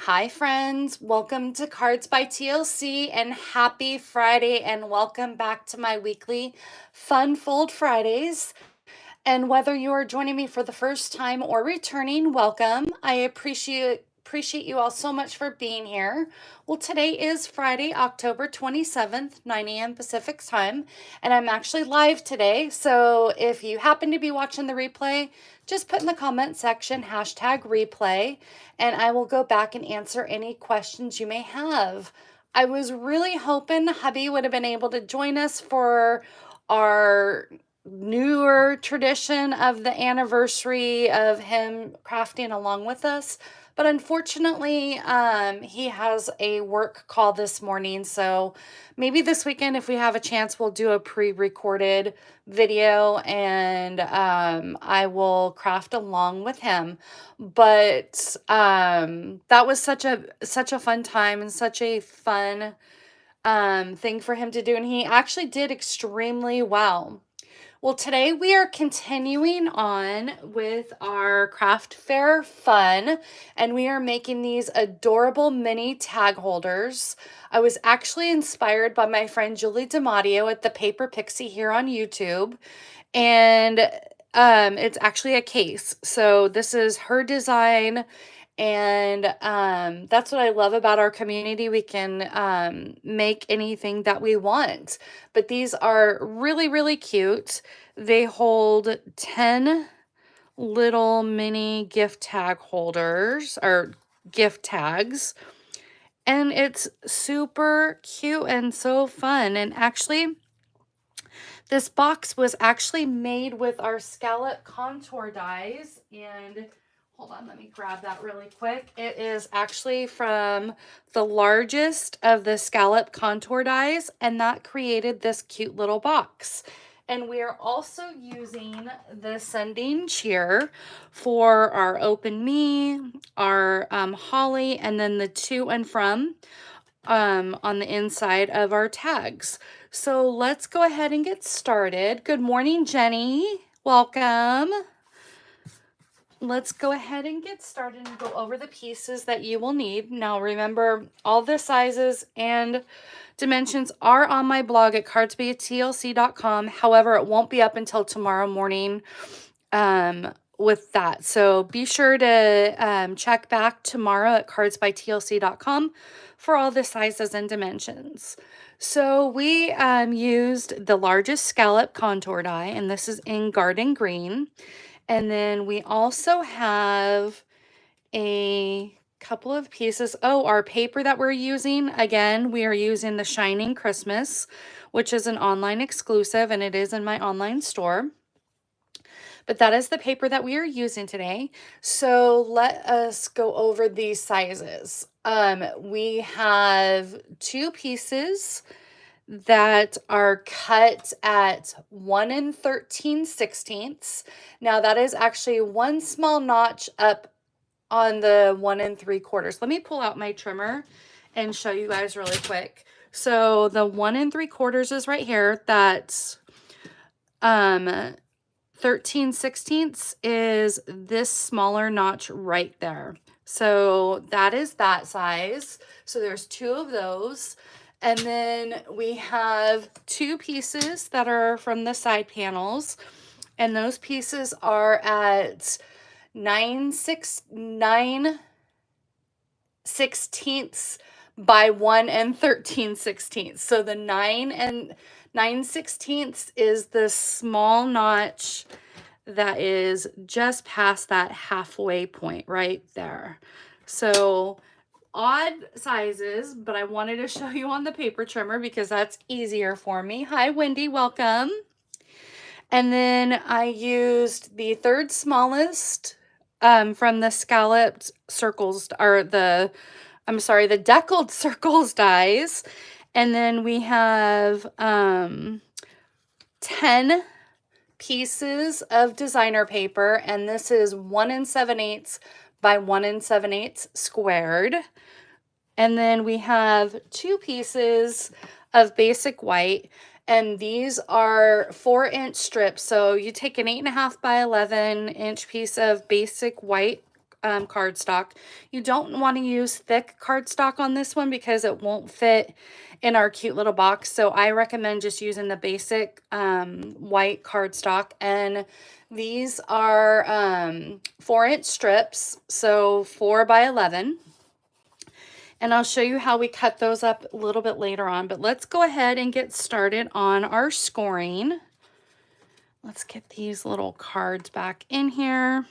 Hi, friends. Welcome to Cards by TLC and happy Friday, and welcome back to my weekly Fun Fold Fridays. And whether you are joining me for the first time or returning, welcome. I appreciate you all so much for being here. Well, today is Friday, October 27th, 9 a.m. Pacific time, and I'm actually live today. So if you happen to be watching the replay, just put in the comment section #replay, and I will go back and answer any questions you may have. I was really hoping hubby would have been able to join us for our newer tradition of the anniversary of him crafting along with us, but unfortunately he has a work call this morning, so maybe this weekend if we have a chance we'll do a pre-recorded video, and I will craft along with him. But that was such a fun time and such a fun thing for him to do, and he actually did extremely well. Well, today we are continuing on with our craft fair fun, and we are making these adorable mini tag holders. I was actually inspired by my friend Julie DiMatteo at the Paper Pixie here on YouTube, and it's actually a case. So this is her design, and that's what I love about our community. We can make anything that we want, but these are really, really cute. They hold 10 little mini gift tag holders or gift tags, and it's super cute and so fun. And actually, this box was actually made with our scallop contour dies, and hold on, let me grab that really quick. It is actually from the largest of the scallop contour dies, and that created this cute little box. And we are also using the sending cheer for our open me, our holly, and then the to and from on the inside of our tags. So let's go ahead and get started. Good morning, Jenny. Welcome. Let's go ahead and get started and go over the pieces that you will need. Now remember, all the sizes and dimensions are on my blog at cardsbytlc.com. However, it won't be up until tomorrow morning with that. So be sure to check back tomorrow at cardsbytlc.com for all the sizes and dimensions. So we used the largest scallop contour die, and this is in Garden Green. And then we also have a couple of pieces. Oh, our paper that we're using, again, we are using the Shining Christmas, which is an online exclusive, and it is in my online store. But that is the paper that we are using today. So let us go over these sizes. We have two pieces that are cut at 1 13/16. Now that is actually one small notch up on the 1 3/4. Let me pull out my trimmer and show you guys really quick. So the 1 3/4 is right here. That's 13/16 is this smaller notch right there. So that is that size. So there's two of those. And then we have two pieces that are from the side panels. And those pieces are at 9/16 by 1 13/16. So the 9/16 is the small notch that is just past that halfway point right there. So odd sizes, but I wanted to show you on the paper trimmer because that's easier for me. Hi, Wendy, welcome. And then I used the third smallest from the scalloped circles, or the deckled circles dies. And then we have 10 pieces of designer paper, and this is 1 7/8 by 1 7/8 squared. And then we have two pieces of basic white, and these are 4-inch strips. So you take an 8.5 by 11 inch piece of basic white cardstock. You don't want to use thick cardstock on this one because it won't fit in our cute little box. So I recommend just using the basic white cardstock. And these are 4-inch strips, so 4 by 11. And I'll show you how we cut those up a little bit later on. But let's go ahead and get started on our scoring. Let's get these little cards back in here.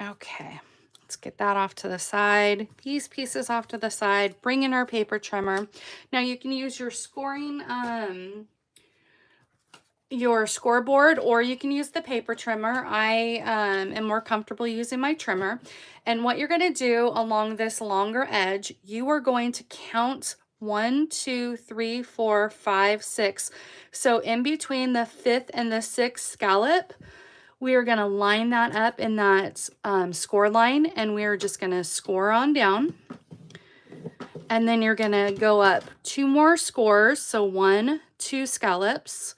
Okay, let's get that off to the side. These pieces off to the side. Bring in our paper trimmer. Now you can use your scoring, your scoreboard, or you can use the paper trimmer. I am more comfortable using my trimmer. And what you're going to do along this longer edge, you are going to count 1, 2, 3, 4, 5, 6. So in between the 5th and the 6th scallop, we are going to line that up in that score line, and we are just going to score on down. And then you're going to go up 2 more scores, so 1, 2 scallops,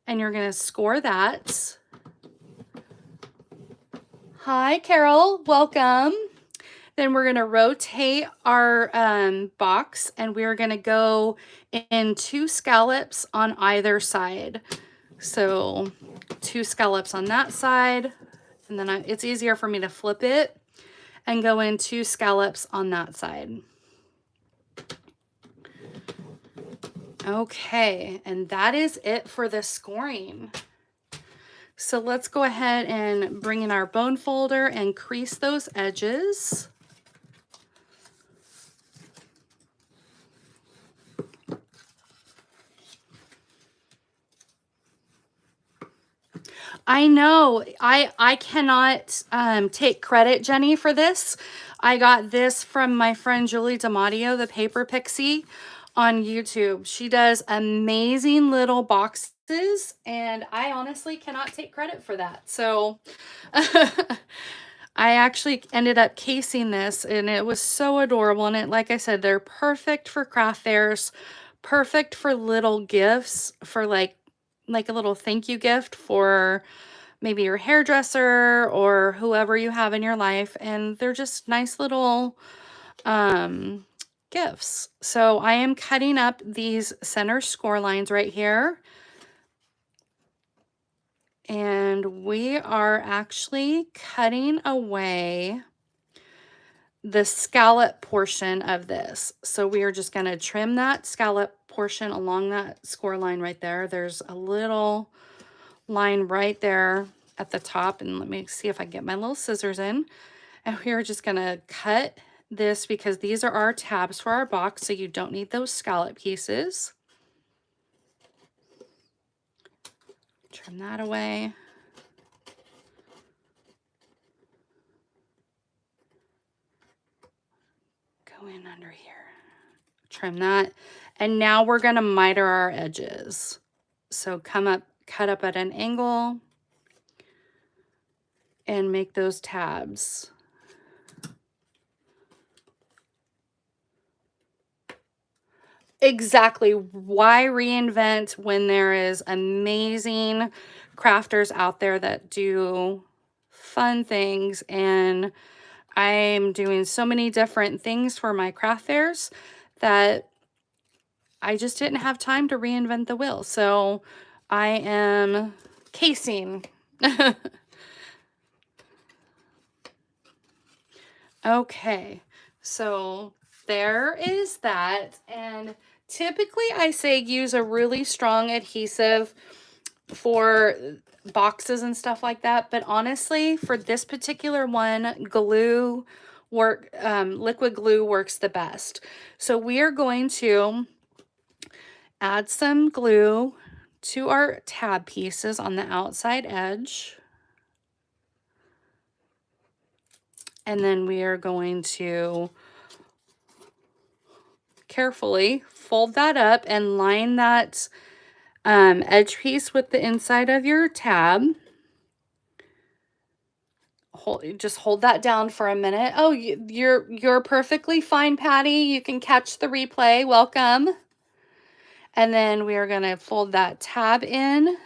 and you're going to score that. Hi, Carol. Welcome. Then we're going to rotate our box, and we're going to go in 2 scallops on either side. So 2 scallops on that side, and then it's easier for me to flip it and go in 2 scallops on that side. Okay, and that is it for the scoring. So let's go ahead and bring in our bone folder and crease those edges. I know, I cannot take credit, Jenny, for this. I got this from my friend Julie D'Amadio, the Paper Pixie, on YouTube. She does amazing little boxes, and I honestly cannot take credit for that. So I actually ended up casing this, and it was so adorable. And like I said, they're perfect for craft fairs, perfect for little gifts, for like a little thank you gift for maybe your hairdresser or whoever you have in your life. And they're just nice little gifts. So I am cutting up these center score lines right here. And we are actually cutting away the scallop portion of this. So we are just going to trim that scallop portion along that score line right there. There's a little line right there at the top, and let me see if I can get my little scissors in. And we are just going to cut this because these are our tabs for our box, so you don't need those scallop pieces. Trim that away. Go in under here. Trim that. And now we're going to miter our edges. So come up, cut up at an angle, and make those tabs. Exactly. Why reinvent when there is amazing crafters out there that do fun things? And I'm doing so many different things for my craft fairs that I just didn't have time to reinvent the wheel. So I am casing. Okay, so there is that. And typically I say use a really strong adhesive for boxes and stuff like that. But honestly, for this particular one, liquid glue works the best. So we are going to add some glue to our tab pieces on the outside edge. And then we are going to carefully fold that up and line that edge piece with the inside of your tab. Just hold that down for a minute. Oh, you're perfectly fine, Patty. You can catch the replay. Welcome. And then we are going to fold that tab in.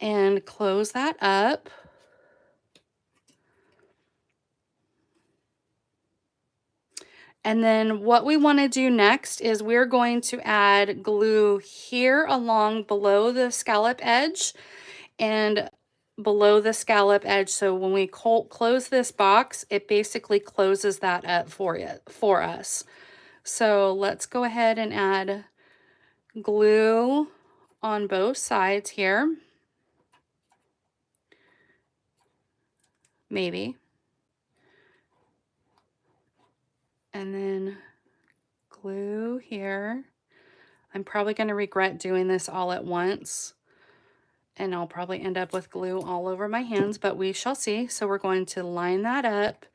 and close that up. And then what we want to do next is we're going to add glue here along below the scallop edge and below the scallop edge. So when we close this box, it basically closes that up for us. So let's go ahead and add glue on both sides here. Maybe. And then glue here. I'm probably going to regret doing this all at once, and I'll probably end up with glue all over my hands, but we shall see. So we're going to line that up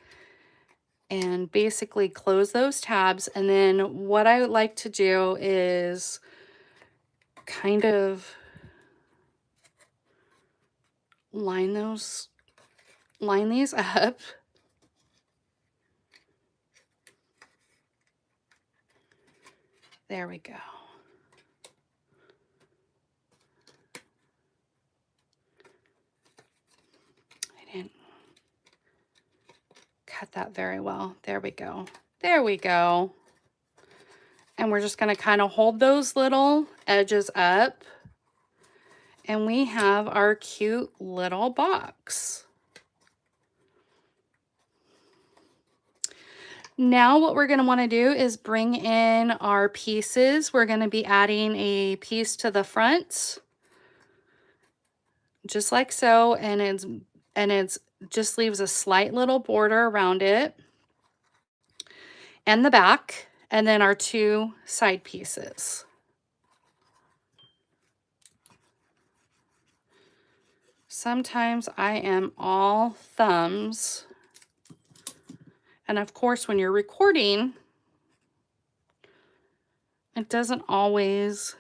and basically close those tabs. And then what I would like to do is kind of line these up. There we go. I didn't cut that very well. There we go. There we go. And we're just going to kind of hold those little edges up. And we have our cute little box. Now what we're going to want to do is bring in our pieces. We're going to be adding a piece to the front, just like so, and it's just leaves a slight little border around it, and the back, and then our two side pieces. Sometimes I am all thumbs. And of course, when you're recording, it doesn't always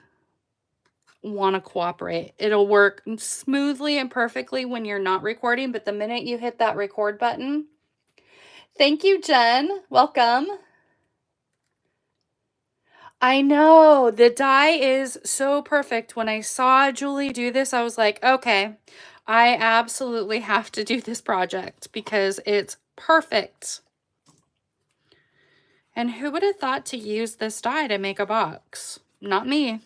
want to cooperate. It'll work smoothly and perfectly when you're not recording, but the minute you hit that record button, thank you, Jen. Welcome. I know, the die is so perfect. When I saw Julie do this, I was like, okay, I absolutely have to do this project because it's perfect. And who would have thought to use this die to make a box? Not me.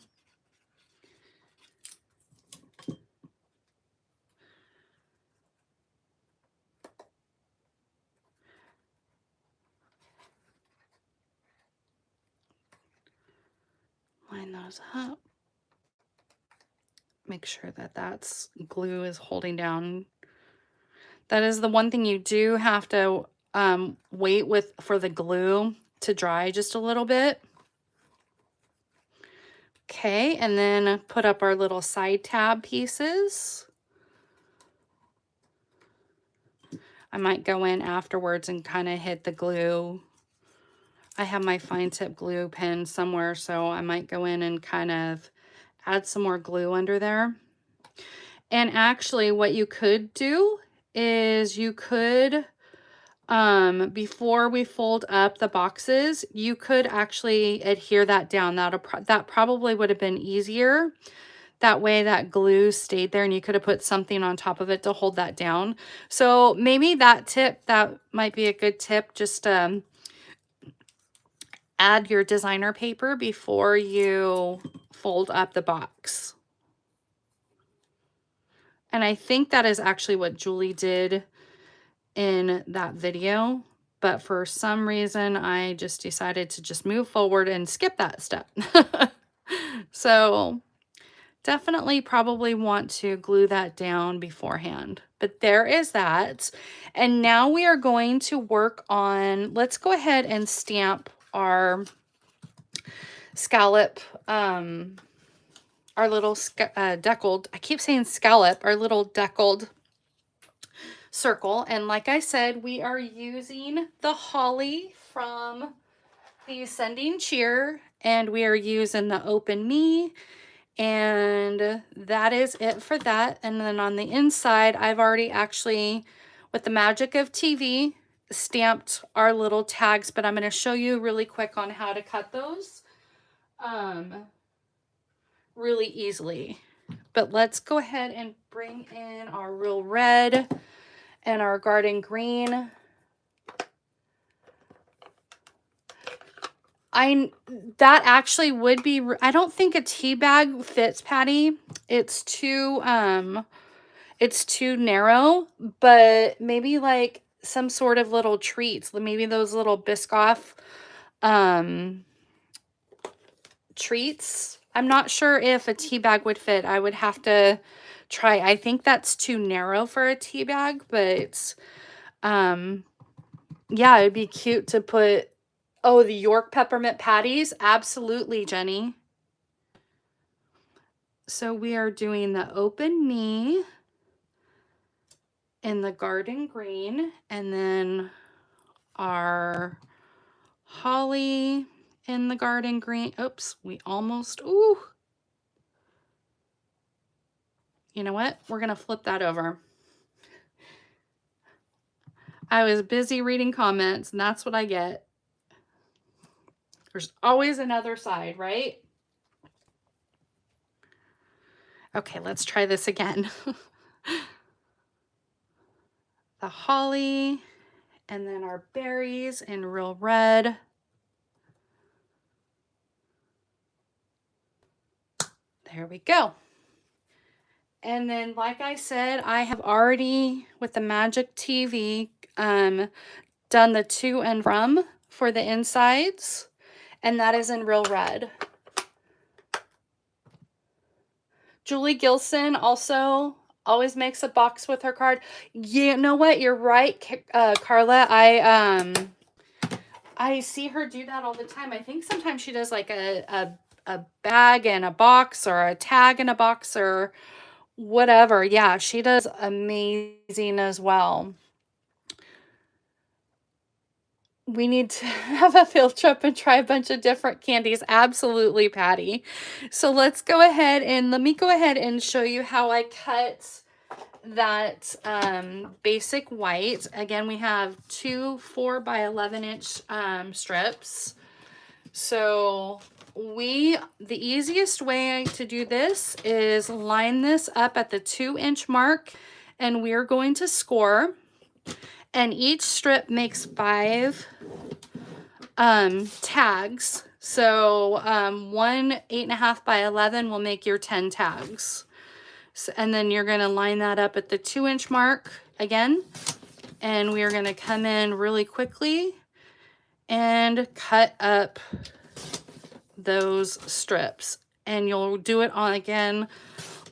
Line those up. Make sure that that's glue is holding down. That is the one thing you do have to wait for the glue to dry just a little bit. Okay, and then put up our little side tab pieces. I might go in afterwards and kind of hit the glue. I have my fine tip glue pen somewhere, so I might go in and kind of add some more glue under there. And actually what you could do is you could, before we fold up the boxes, you could actually adhere that down. That probably would have been easier. That way that glue stayed there and you could have put something on top of it to hold that down. So maybe that might be a good tip. Just add your designer paper before you fold up the box. And I think that is actually what Julie did in that video, but for some reason I just decided to just move forward and skip that step. So definitely probably want to glue that down beforehand. But there is that. And now we are going to work on, let's go ahead and stamp our scallop, our little deckled, I keep saying scallop, our little deckled circle. And like I said, we are using the holly from the Sending Cheer, and we are using the Open Me, and that is it for that. And then on the inside, I've already actually, with the magic of TV, stamped our little tags, but I'm going to show you really quick on how to cut those really easily. But let's go ahead and bring in our Real Red and our Garden Green. That actually would be, I don't think a tea bag fits, Patty. It's too narrow, but maybe like some sort of little treats, maybe those little Biscoff treats. I'm not sure if a tea bag would fit. I would have to try. I think that's too narrow for a tea bag, but yeah, it'd be cute to put, oh, the York peppermint patties. Absolutely, Jenny. So we are doing the Open Me in the Garden Green, and then our Holly in the Garden Green. Oops, we almost, ooh. You know what? We're going to flip that over. I was busy reading comments, and that's what I get. There's always another side, right? Okay, let's try this again. The Holly, and then our berries in Real Red. There we go. And then, like I said, I have already, with the Magic TV, done the to and from for the insides, and that is in Real Red. Julie Gilson also always makes a box with her card. You know what? You're right, Carla. I see her do that all the time. I think sometimes she does like a bag and a box, or a tag and a box, or whatever. Yeah, she does amazing as well. We need to have a field trip and try a bunch of different candies. Absolutely, Patty. So let's go ahead and let me go ahead and show you how I cut that basic white. Again, we have two 4x11" strips. So the easiest way to do this is line this up at the 2-inch mark, and we're going to score. And each strip makes 5 tags. So one 8.5 by 11 will make your 10 tags. So, and then you're going to line that up at the 2-inch mark again. And we are going to come in really quickly and cut up those strips. And you'll do it on again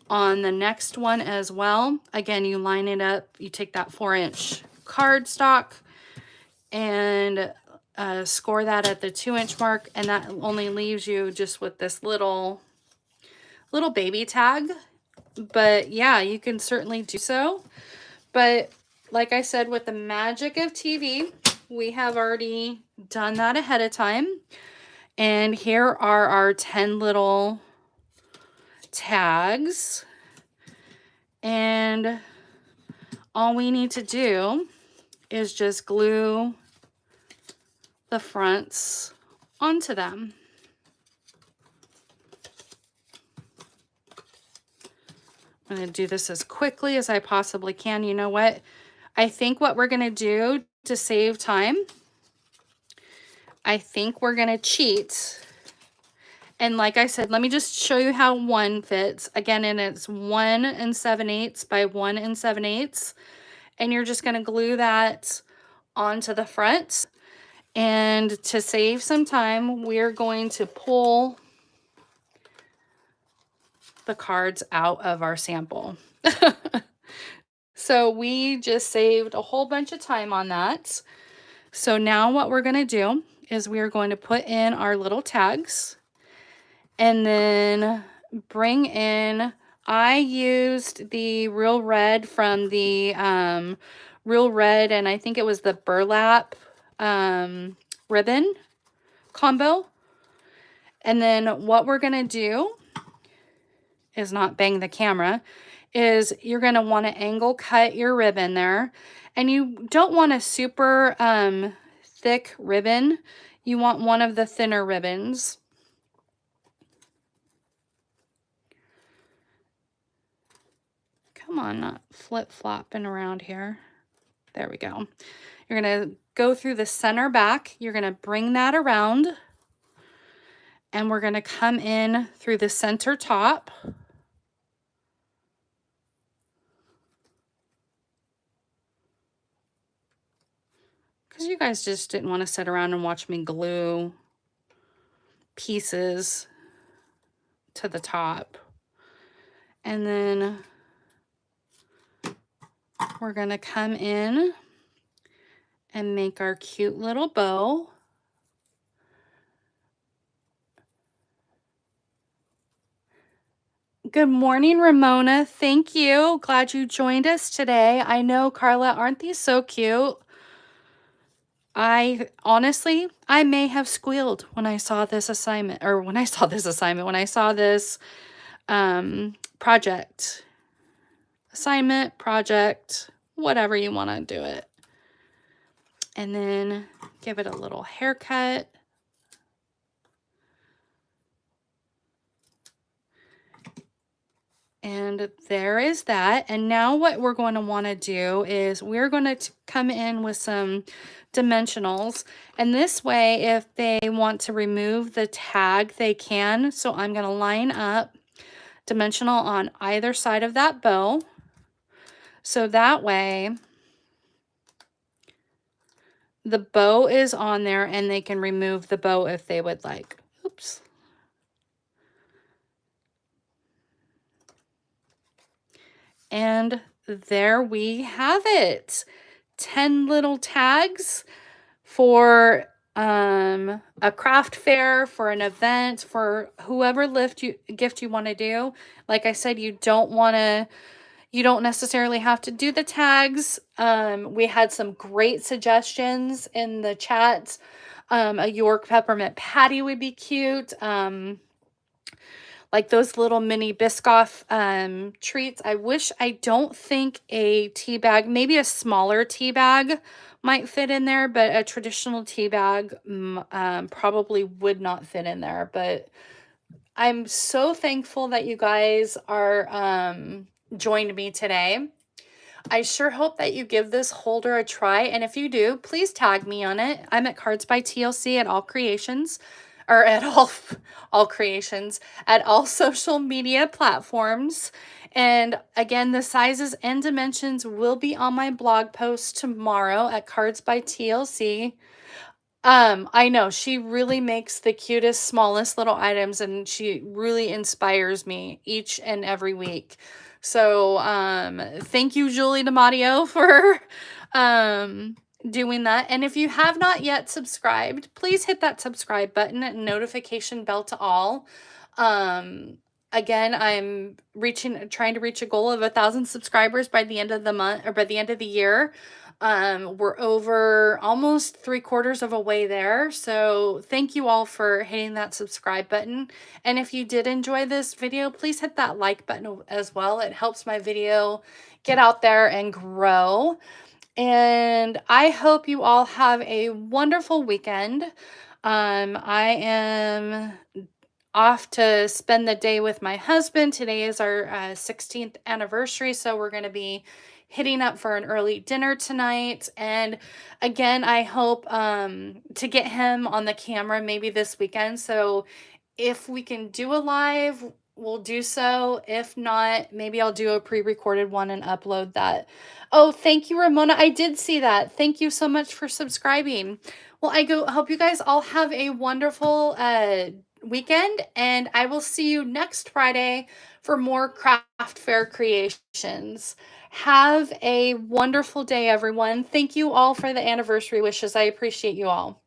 on the next one as well. Again, you line it up. You take that 4-inch cardstock and score that at the 2-inch mark, and that only leaves you just with this little baby tag. But yeah, you can certainly do so. But like I said, with the magic of TV, we have already done that ahead of time. And here are our 10 little tags. And all we need to do is just glue the fronts onto them. I'm going to do this as quickly as I possibly can. You know what? I think what we're going to do to save time, I think we're going to cheat. And like I said, let me just show you how one fits. Again, and it's 1 7/8 by 1 7/8. And you're just going to glue that onto the front. And to save some time, we're going to pull the cards out of our sample. So we just saved a whole bunch of time on that. So now what we're going to do is we are going to put in our little tags and then bring in, I used the Real Red from the Real Red, and I think it was the burlap ribbon combo. And then what we're going to do is not bang the camera, is you're going to want to angle cut your ribbon there. And you don't want a super thick ribbon. You want one of the thinner ribbons. Come on, not flip-flopping around here. There we go. You're going to go through the center back. You're going to bring that around. And we're going to come in through the center top. Because you guys just didn't want to sit around and watch me glue pieces to the top. And then we're going to come in and make our cute little bow. Good morning, Ramona. Thank you. Glad you joined us today. I know, Carla, aren't these so cute? Honestly, I may have squealed when I saw this assignment, when I saw this project, assignment, project, whatever you want to do it. And then give it a little haircut. And there is that. And now what we're going to want to do is we're going to come in with some dimensionals. And this way, if they want to remove the tag, they can. So I'm going to line up dimensional on either side of that bow. So that way, the bow is on there and they can remove the bow if they would like. Oops. And there we have it. 10 little tags for a craft fair, for an event, for whoever gift you want to do. Like I said, you don't necessarily have to do the tags. We had some great suggestions in the chat. A York peppermint patty would be cute. Like those little mini Biscoff treats. I don't think a tea bag, maybe a smaller tea bag might fit in there, but a traditional tea bag probably would not fit in there. But I'm so thankful that you guys are joined me today. I sure hope that you give this holder a try. And if you do, please tag me on it. I'm at cardsbytlc at all creations. Or at all creations, at all social media platforms. And again, the sizes and dimensions will be on my blog post tomorrow at cardsbytlc. I know she really makes the cutest, smallest little items, and she really inspires me each and every week. So thank you, Julie DiMatteo, for doing that. And if you have not yet subscribed, please hit that subscribe button and notification bell to all. Again, I'm trying to reach a goal of 1,000 subscribers by the end of the month, or by the end of the year. We're over almost 3/4 of a way there. So thank you all for hitting that subscribe button. And if you did enjoy this video, please hit that like button as well. It helps my video get out there and grow. And I hope you all have a wonderful weekend. I am off to spend the day with my husband. Today is our 16th anniversary, so we're going to be hitting up for an early dinner tonight. And again, I hope to get him on the camera maybe this weekend. So if we can do a live, we'll do so. If not, maybe I'll do a pre-recorded one and upload that. Oh, thank you, Ramona. I did see that. Thank you so much for subscribing. Well, I hope you guys all have a wonderful weekend, and I will see you next Friday for more craft fair creations. Have a wonderful day, everyone. Thank you all for the anniversary wishes. I appreciate you all.